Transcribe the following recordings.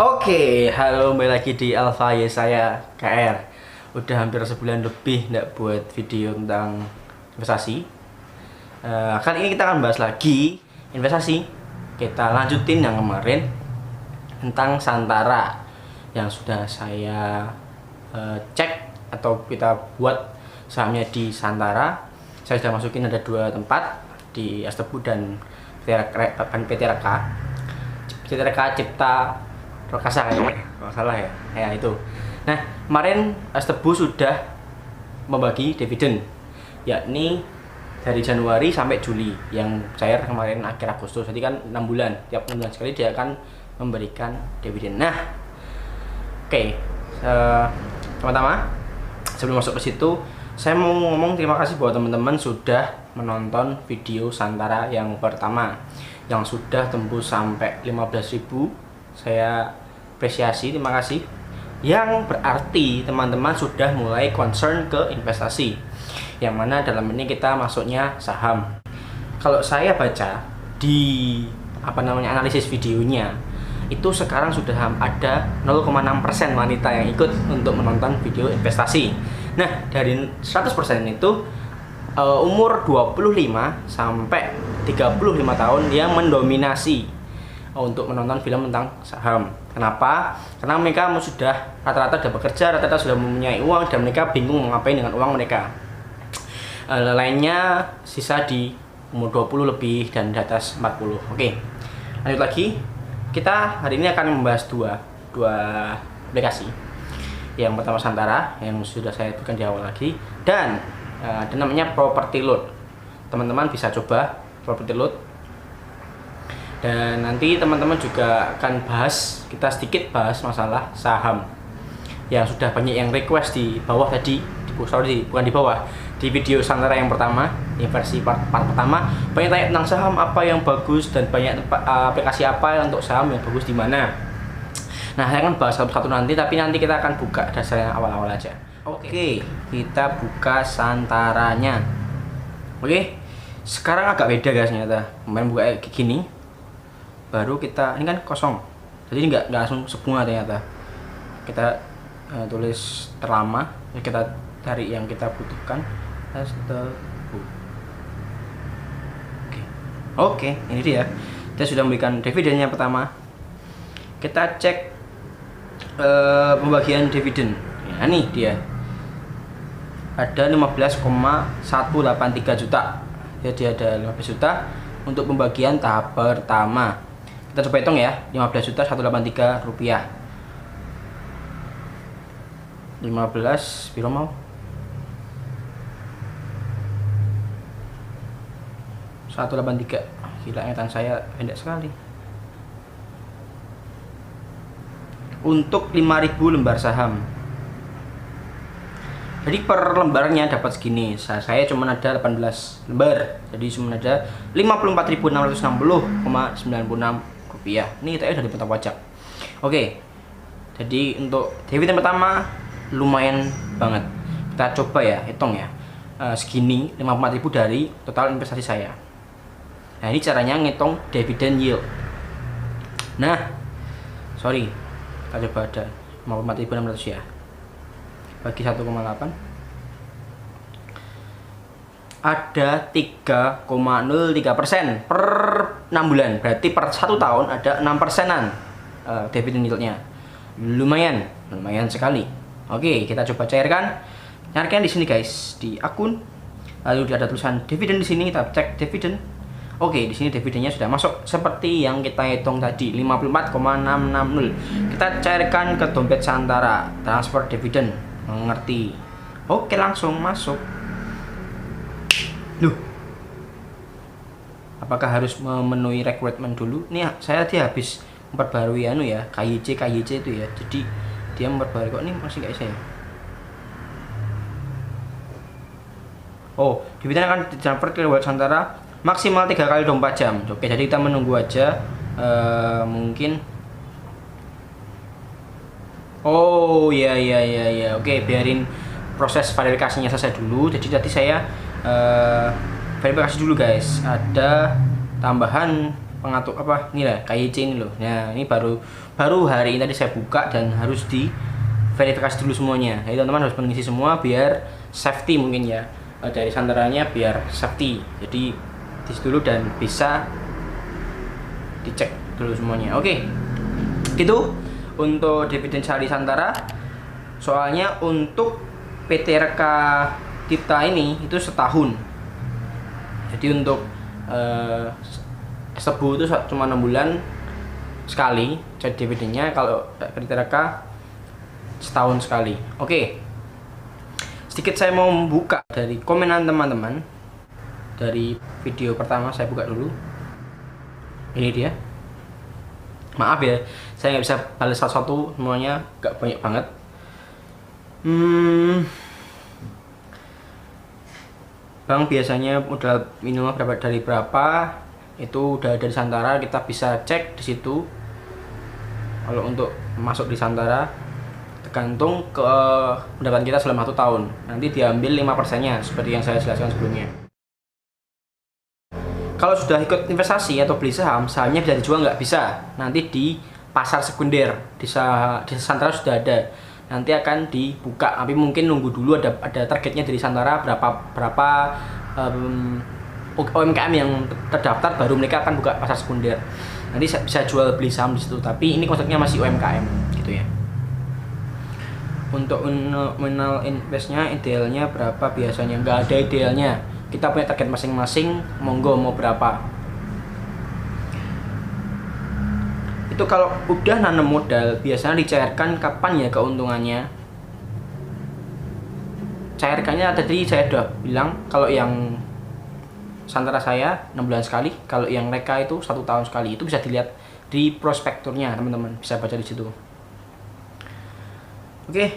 Oke, halo, kembali lagi di Alpha ya, saya KR. Udah hampir sebulan lebih nggak buat video tentang investasi. Kali ini kita akan bahas lagi investasi. Kita lanjutin yang kemarin tentang Santara yang sudah saya cek atau kita buat sahamnya di Santara. Saya sudah masukin ada 2 tempat di Astebu dan PT Reka Cipta Prakasa kayaknya, kalau salah ya itu. Nah, kemarin Astebu sudah membagi dividen, yakni dari Januari sampai Juli, yang cair kemarin akhir Agustus. Jadi kan 6 bulan, tiap 6 bulan sekali dia akan memberikan dividen. Nah, oke, pertama sebelum masuk ke situ, saya mau ngomong terima kasih buat teman-teman sudah menonton video Santara yang pertama, yang sudah tembus sampai 15.000. Saya apresiasi, terima kasih. Yang berarti teman-teman sudah mulai concern ke investasi, yang mana dalam ini kita masuknya saham. Kalau saya baca di analisis videonya, itu sekarang sudah ada 0,6% wanita yang ikut untuk menonton video investasi. Nah, dari 100% itu umur 25 sampai 35 tahun yang mendominasi untuk menonton film tentang saham. Kenapa? Karena mereka sudah rata-rata sudah bekerja, rata-rata sudah mempunyai uang, dan mereka bingung mau ngapain dengan uang mereka. Lainnya sisa di umur 20 lebih dan di atas 40. Oke, lanjut lagi. Kita hari ini akan membahas dua aplikasi. Yang pertama Santara, yang sudah saya sebutkan di awal lagi, dan ada namanya Property Load. Teman-teman bisa coba Property Load. Dan nanti teman-teman juga akan kita sedikit bahas masalah saham yang sudah banyak yang request di bawah tadi, bukan di bawah, di video Santara yang pertama, di versi part pertama, banyak tanya tentang saham apa yang bagus dan banyak aplikasi apa untuk saham yang bagus di mana. Nah, saya akan bahas satu-satu nanti, tapi nanti kita akan buka dasarnya awal-awal aja. Oke, kita buka Santaranya. Oke, sekarang agak beda guys, ternyata kemarin buka kayak gini, baru kita ini kan kosong, jadi nggak langsung sebunga. Ternyata kita tulis terlama, kita cari yang kita butuhkan. Oke, ini dia, kita sudah memberikan dividennya pertama. Kita cek pembagian dividen ya, nih dia ada 15,183 juta, jadi ada 15 juta untuk pembagian tahap pertama. Kita coba hitung ya, 15.183 rupiah. 15 biro mau 183. Gila, ingatan saya pendek sekali. Untuk 5.000 lembar saham, jadi per lembarnya dapat segini. Saya cuma ada 18 lembar, jadi cuma ada 54.660,96 rupiah. Ini kita udah dipotong pajak. Oke, jadi untuk dividen pertama lumayan banget. Kita coba ya, hitung ya, segini 54.000 dari total investasi saya. Nah, ini caranya ngitung dividen yield. Nah, sorry, kita coba ada 54.600 ya, bagi 1,8 ada 3,03% per 6 bulan. Berarti per 1 tahun ada 6%-an dividen yieldnya. Lumayan sekali. Oke, kita coba cairkan di sini guys, di akun. Lalu ada tulisan dividen di sini, kita cek dividen. Oke, di sini dividennya sudah masuk seperti yang kita hitung tadi, 54,660. Kita cairkan ke dompet Santara, transfer dividen, mengerti. Oke, langsung masuk. Loh, apakah harus memenuhi requirement dulu? Nih, saya tadi habis memperbarui KYC itu ya. Jadi dia memperbarui, kok ini masih nggak bisa ya? Oh, dividen akan ditransfer ke wallet Santara maksimal 3 kali 24 jam. Oke, jadi kita menunggu aja. Mungkin. Oh ya. Oke, biarin proses verifikasinya selesai dulu. Jadi tadi saya verifikasi dulu guys. Ada tambahan pengatur apa ini lah KYC ini loh. Nah ini baru hari ini tadi saya buka dan harus di verifikasi dulu semuanya. Jadi teman-teman harus mengisi semua biar safety mungkin ya, dari santaranya biar safety. Jadi di dulu dan bisa dicek dulu semuanya. Oke, itu untuk dividen sehari Santara. Soalnya untuk PTRK kita ini itu setahun. Jadi untuk Sebu itu cuma 6 bulan sekali cek dividennya, kalau PTRK setahun sekali. Oke, sedikit saya mau membuka dari komenan teman-teman. Dari video pertama saya buka dulu. Ini dia. Maaf ya, saya nggak bisa balas satu-satu semuanya, nggak banyak banget. Bang biasanya modal minimal dari berapa? Itu udah dari Santara, kita bisa cek di situ. Kalau untuk masuk di Santara tergantung ke pendapatan kita selama 1 tahun. Nanti diambil 5%-nya seperti yang saya jelaskan sebelumnya. Kalau sudah ikut investasi atau beli saham, sahamnya bisa dijual nggak? Bisa. Nanti di pasar sekunder di Santara sudah ada. Nanti akan dibuka. Tapi mungkin nunggu dulu ada targetnya dari Santara berapa UMKM yang terdaftar, baru mereka akan buka pasar sekunder. Nanti bisa jual beli saham di situ. Tapi ini konsepnya masih UMKM gitu ya. Untuk nominal investnya idealnya berapa biasanya? Nggak ada idealnya. Kita punya target masing-masing, monggo mau berapa. Itu kalau udah nanam modal, biasanya dicairkan kapan ya keuntungannya? Cairkannya tadi saya udah bilang, kalau yang Santara saya 6 bulan sekali, kalau yang mereka itu 1 tahun sekali. Itu bisa dilihat di prospekturnya, teman-teman, bisa baca di situ. Oke,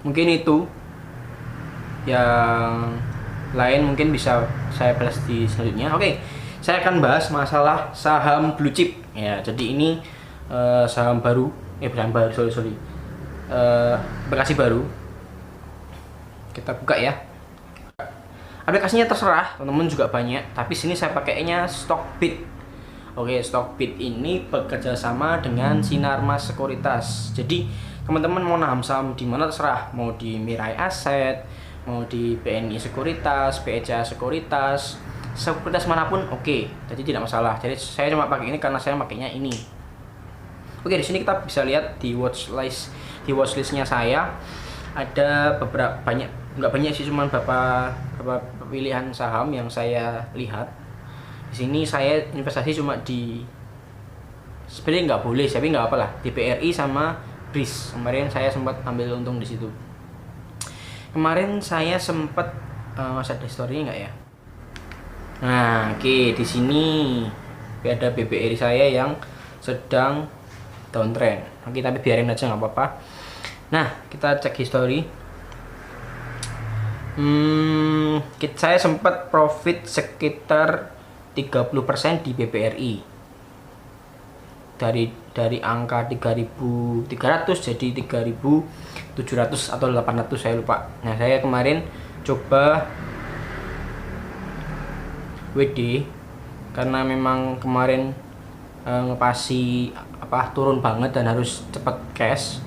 mungkin itu yang lain mungkin bisa saya bahas di selanjutnya. Oke, saya akan bahas masalah saham blue chip ya. Jadi ini saham baru, bukan baru, sorry, aplikasi baru. Kita buka ya. Aplikasinya terserah, teman-teman juga banyak. Tapi sini saya pakainya Stockbit. Oke, Stockbit ini bekerja sama dengan Sinarmas Sekuritas. Jadi teman-teman mau naham saham di mana terserah, mau di Mirai Asset, mau di BNI Sekuritas, BECA Sekuritas, sekuritas manapun oke. Jadi tidak masalah. Jadi saya cuma pakai ini karena saya pakainya ini. Oke, di sini kita bisa lihat di watchlistnya saya ada beberapa nggak banyak sih, cuma beberapa pilihan saham yang saya lihat. Di sini saya investasi cuma di, sebenarnya nggak boleh, tapi nggak apalah, di BRI sama BRIS. Kemarin saya sempat ambil untung di situ. Kemarin saya sempat masih ada story-nya nggak ya? Nah, oke, di sini ada BBRI saya yang sedang downtrend. Oke, tapi biarin aja nggak apa-apa. Nah, kita cek history. Saya sempat profit sekitar 30% di BBRI. Dari angka 3.300 jadi 3.700 atau 800, saya lupa. Nah, saya kemarin coba WD karena memang kemarin ngepasi turun banget dan harus cepat cash.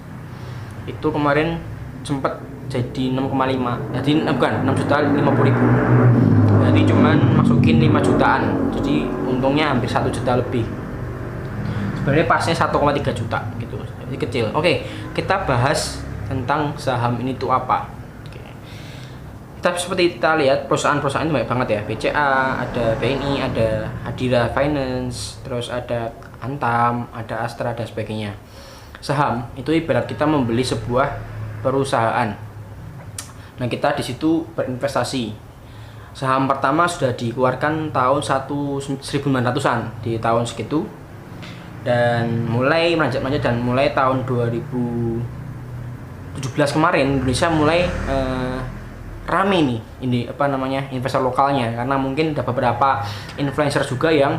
Itu kemarin sempat jadi 6,5. Jadi bukan 6.050.000. Jadi cuman masukin 5 jutaan. Jadi untungnya hampir 1 juta lebih. Sebenarnya pasnya 1,3 juta gitu, jadi kecil. Oke, kita bahas tentang saham ini tuh apa. Oke. Seperti kita lihat perusahaan-perusahaan itu banyak banget ya. BCA, ada BNI, ada Hadira Finance, terus ada Antam, ada Astra dan sebagainya. Saham itu ibarat kita membeli sebuah perusahaan. Nah, kita di situ berinvestasi. Saham pertama sudah dikeluarkan tahun 1900-an, di tahun segitu. Dan mulai menanjak dan mulai tahun 2017 kemarin Indonesia mulai rame nih ini investor lokalnya, karena mungkin ada beberapa influencer juga yang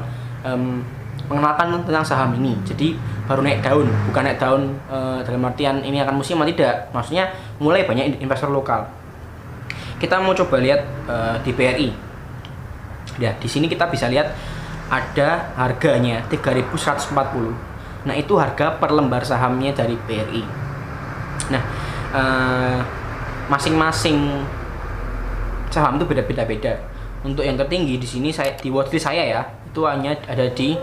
mengenalkan tentang saham ini. Jadi baru naik daun, bukan naik daun dalam artian ini akan musiman, tidak. Maksudnya mulai banyak investor lokal. Kita mau coba lihat di BRI. Ya, di sini kita bisa lihat ada harganya 3.140. Nah, itu harga per lembar sahamnya dari BRI. Nah, masing-masing saham itu beda-beda. Untuk yang tertinggi di sini saya di watchlist saya ya, itu hanya ada di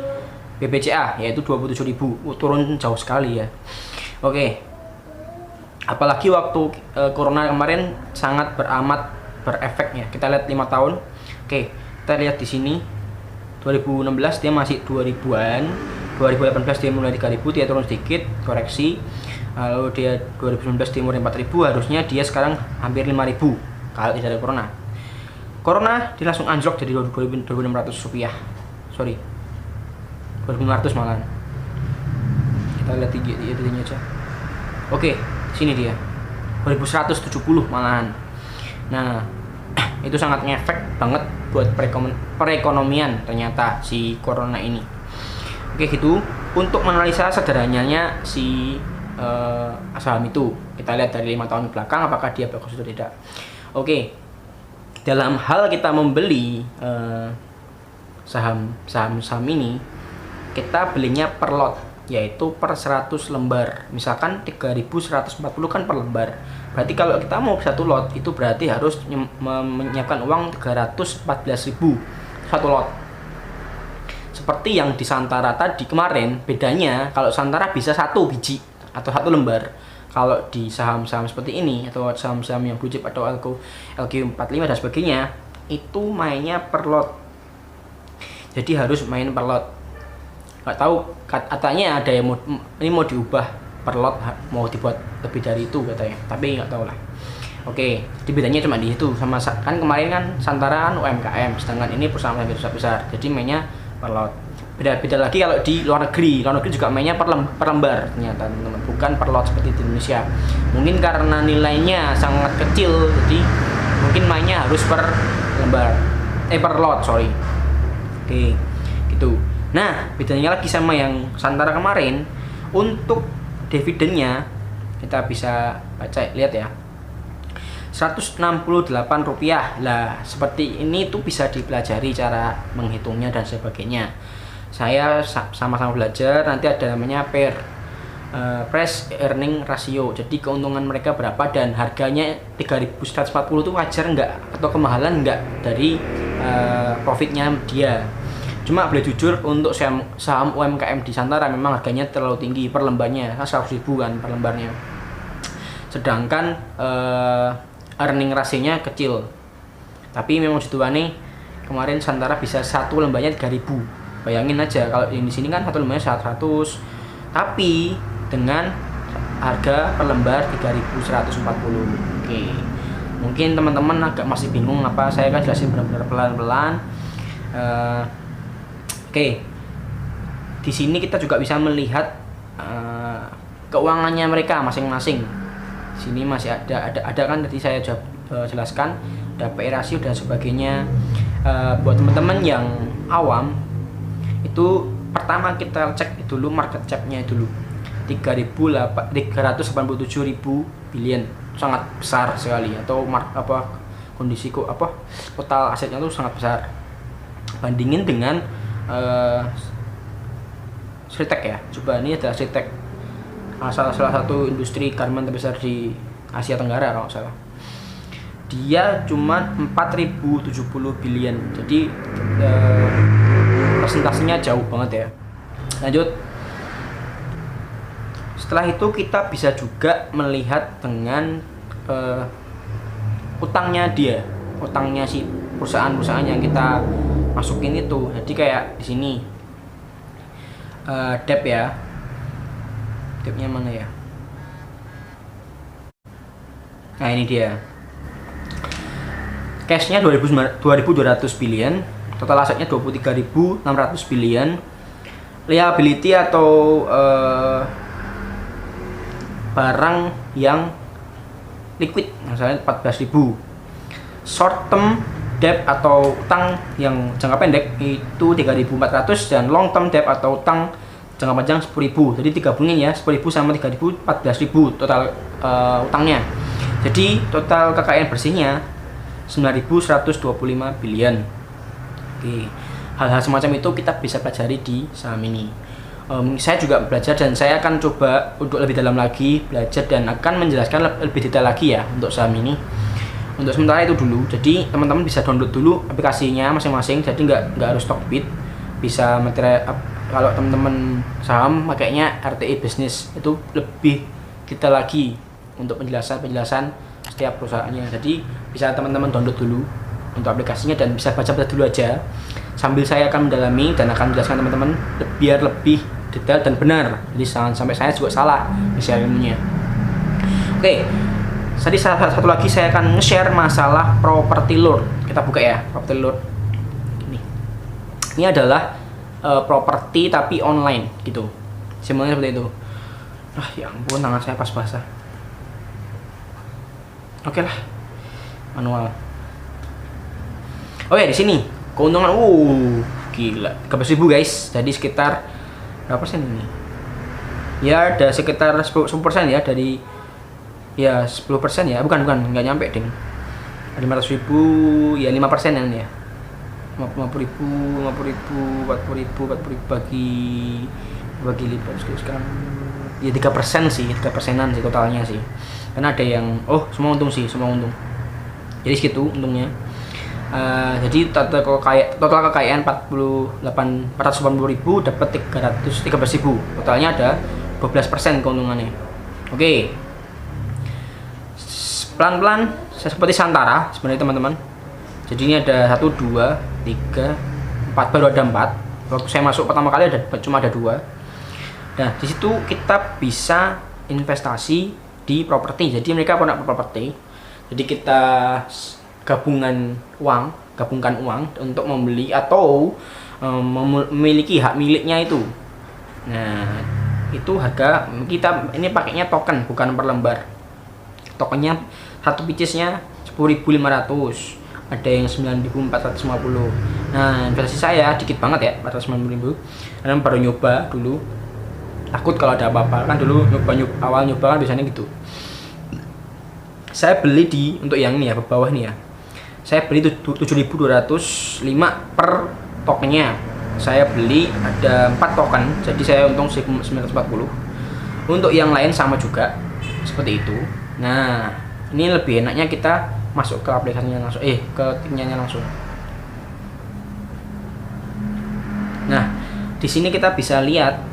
BBCA yaitu 27.000. Turun jauh sekali ya. Oke. Apalagi waktu corona kemarin sangat berefek ya. Kita lihat 5 tahun. Oke, kita lihat di sini 2016 dia masih 2000-an, 2018 dia mulai 3.000, dia turun sedikit, koreksi. Lalu dia 2019 dia mulai 4.000, harusnya dia sekarang hampir 5.000 kalau tidak ada corona. Corona dia langsung anjlok jadi 2.600 rupiah. Sorry, 2.500 malah. Kita lihat tingginya aja. Oke, sini dia 2.170 malahan. Nah, itu sangat ngefek banget buat perekonomian ternyata si corona ini. Oke gitu. Untuk menganalisa sederhananya si saham itu, kita lihat dari 5 tahun belakang apakah dia bagus atau tidak. Oke, dalam hal kita membeli saham ini, kita belinya per lot, yaitu per 100 lembar. Misalkan 3.140 kan per lembar. Berarti kalau kita mau satu lot itu berarti harus menyiapkan uang 314.000 satu lot. Seperti yang di Santara tadi kemarin, bedanya kalau Santara bisa 1 biji atau 1 lembar. Kalau di saham-saham seperti ini atau saham-saham yang blue chip atau LQ45 dan sebagainya, itu mainnya per lot. Jadi harus main per lot. Nggak tahu, katanya ada yang mau diubah per lot, mau dibuat lebih dari itu katanya, tapi nggak tahu lah. Oke, jadi bedanya cuma di itu. Sama kan kemarin kan Santara kan UMKM, sedangkan ini perusahaan yang besar, jadi mainnya per lot. Beda lagi kalau di luar negeri juga mainnya per lembar ternyata teman-teman, bukan per lot seperti di Indonesia. Mungkin karena nilainya sangat kecil, jadi mungkin mainnya harus per lembar, per lot, sorry. Oke, gitu. Nah, bedanya lagi sama yang Santara kemarin, untuk dividennya kita bisa baca, lihat ya, 168 rupiah. Lah, seperti ini tuh bisa dipelajari cara menghitungnya dan sebagainya. Saya sama-sama belajar, nanti ada namanya price earning ratio. Jadi keuntungan mereka berapa dan harganya 3.140 itu wajar enggak atau kemahalan enggak dari profitnya dia. Cuma boleh jujur, untuk saham UMKM di Santara memang harganya terlalu tinggi per lembarnya, 100.000 kan per lembarnya. Sedangkan earning ratio-nya kecil. Tapi memang nih kemarin Santara bisa 1 lembarnya 3.000. Bayangin aja kalau yang di sini kan 1 lembarnya 100, tapi dengan harga per lembar 3.140. Oke. Mungkin teman-teman agak masih bingung apa saya kan jelasin benar-benar pelan-pelan. Oke, di sini kita juga bisa melihat keuangannya mereka masing-masing. Di sini masih ada kan tadi saya jelaskan, ada PE ratio dan sebagainya. Buat teman-teman yang awam, itu pertama kita cek dulu market cap-nya dulu. 387.000 billion, sangat besar sekali, atau kondisi total asetnya itu sangat besar. Bandingin dengan Sritek ya, coba ini adalah Sritek, salah satu industri garment terbesar di Asia Tenggara kalau nggak salah. Dia cuma 4.070 billion, jadi presentasinya jauh banget ya. Lanjut, setelah itu kita bisa juga melihat dengan utangnya si perusahaan yang kita masukin itu. Jadi kayak di sini debt ya, debtnya mana ya? Nah ini dia, cashnya 2.200 billion, total asetnya 23.600 billion, liability atau barang yang liquid misalnya 14.000, short term debt atau utang yang jangka pendek itu 3.400, dan long term debt atau utang jangka panjang 10.000. Jadi digabungin ya, 10.000 sama 3.000, 14.000 total utangnya. Jadi total kekayaan bersihnya 9.125 billion. Oke. hal-hal semacam itu kita bisa pelajari di saham ini. Saya juga belajar dan saya akan coba untuk lebih dalam lagi belajar dan akan menjelaskan lebih detail lagi ya untuk saham ini. Untuk sementara itu dulu, jadi teman-teman bisa download dulu aplikasinya masing-masing, jadi nggak harus Stockbit, bisa materi. Kalau teman-teman saham makanya RTI Business itu lebih detail lagi untuk penjelasan setiap perusahaannya. Jadi bisa teman-teman download dulu untuk aplikasinya dan bisa baca-baca dulu aja sambil saya akan mendalami dan akan menjelaskan teman-teman biar lebih detail dan benar. Jadi jangan sampai saya juga salah share ilmunya. Oke, tadi satu lagi saya akan nge-share masalah properti loan. Kita buka ya, properti loan. Ini adalah properti tapi online gitu. Simbolnya seperti itu. Ya ampun, tangan saya pas basah. Oke lah, manual. Oh ya, di sini keuntungan gila 13.000 guys. Jadi sekitar berapa persen ini? Ya ada sekitar 10% ya, dari ya 10% ya, bukan nggak nyampe ding. 500.000 ya 5% ya. 50.000 bagi lipat sekarang ya 3% sih, 3%-an sih totalnya sih. Karena ada yang semua untung. Jadi segitu untungnya. Jadi total kekayaan 480.000 dapat 13.000. Totalnya ada 12% keuntungannya. Oke. Pelan-pelan seperti Santara sebenarnya teman-teman. Jadi ini ada 1, 2, 3, 4, baru ada 4. Waktu saya masuk pertama kali cuma ada 2. Nah, di situ kita bisa investasi di properti. Jadi mereka punya properti. Jadi kita gabungkan uang untuk membeli atau memiliki hak miliknya itu. Nah, itu harga kita ini pakainya token bukan per lembar. Tokennya satu piecesnya 10.500, ada yang 9.450. Nah, investasi saya dikit banget ya, 490.000. Karena baru nyoba dulu. Takut kalau ada apa-apa, kan dulu awal nyoba kan biasanya gitu. Saya beli untuk yang ini ya, ke bawah nih ya. Saya beli 7.205 per tokennya. Saya beli ada 4 token, jadi saya untung 940. Untuk yang lain sama juga seperti itu. Nah, ini lebih enaknya kita masuk ke aplikasinya langsung, ke timnya langsung. Nah, di sini kita bisa lihat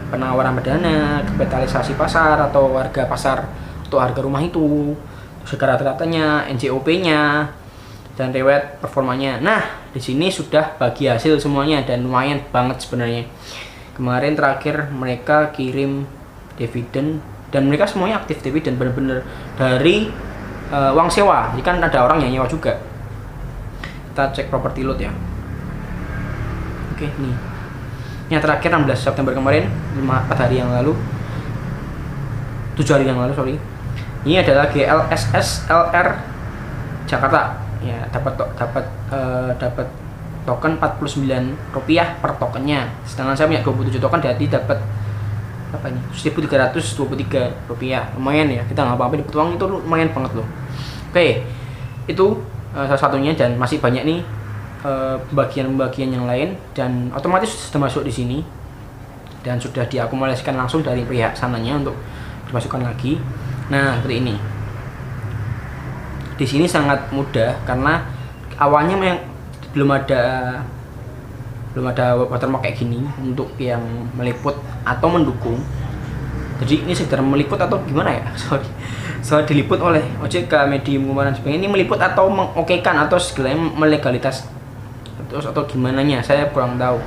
penawaran perdana, kapitalisasi pasar atau harga pasar untuk harga rumah itu, segala rata-ratanya, NJOP-nya, dan riwayat performanya. Nah, di sini sudah bagi hasil semuanya dan lumayan banget sebenarnya. Kemarin terakhir mereka kirim dividen dan mereka semuanya aktif dividen benar-benar dari uang sewa. Jadi kan ada orang yang nyewa juga. Kita cek properti load ya. Oke, nih. Yang terakhir 16 September kemarin, 4 hari yang lalu. 7 hari yang lalu, sorry. Ini adalah GLSS LR Jakarta. Ya, dapat token Rp49 per tokennya. Sedangkan saya punya 27 token, jadi dapat apa ini? Rp1.323. Lumayan ya. Kita nggak apa-apa di petuang itu lumayan banget loh. Oke. Itu salah satunya dan masih banyak nih pembagian yang lain dan otomatis sudah masuk di sini dan sudah diakumulasikan langsung dari pihak sananya untuk dimasukkan lagi. Nah, seperti ini. Di sini sangat mudah karena awalnya memang belum ada watermark kayak gini untuk yang meliput atau mendukung. Jadi ini sekedar meliput atau gimana ya? Soal diliput oleh OJK, medium dan sebagainya. Ini meliput atau mengokekan atau segalanya melegalitas atau gimana nya? Saya kurang tahu.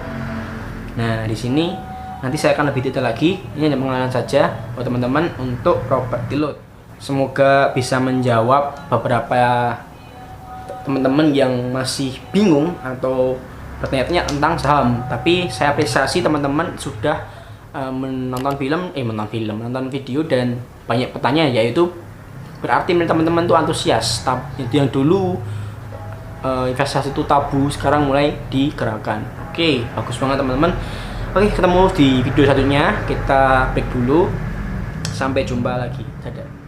Nah, di sini nanti saya akan lebih detail lagi. Ini hanya pengenalan saja buat teman-teman untuk property load. Semoga bisa menjawab beberapa teman-teman yang masih bingung atau bertanya-tanya tentang saham. Tapi saya apresiasi teman-teman sudah menonton video dan banyak pertanyaan, yaitu berarti teman-teman tuh antusias. Yang dulu investasi itu tabu, sekarang mulai digerakkan. Oke, bagus banget teman-teman. Oke, ketemu di video selanjutnya. Kita break dulu. Sampai jumpa lagi. Dadah.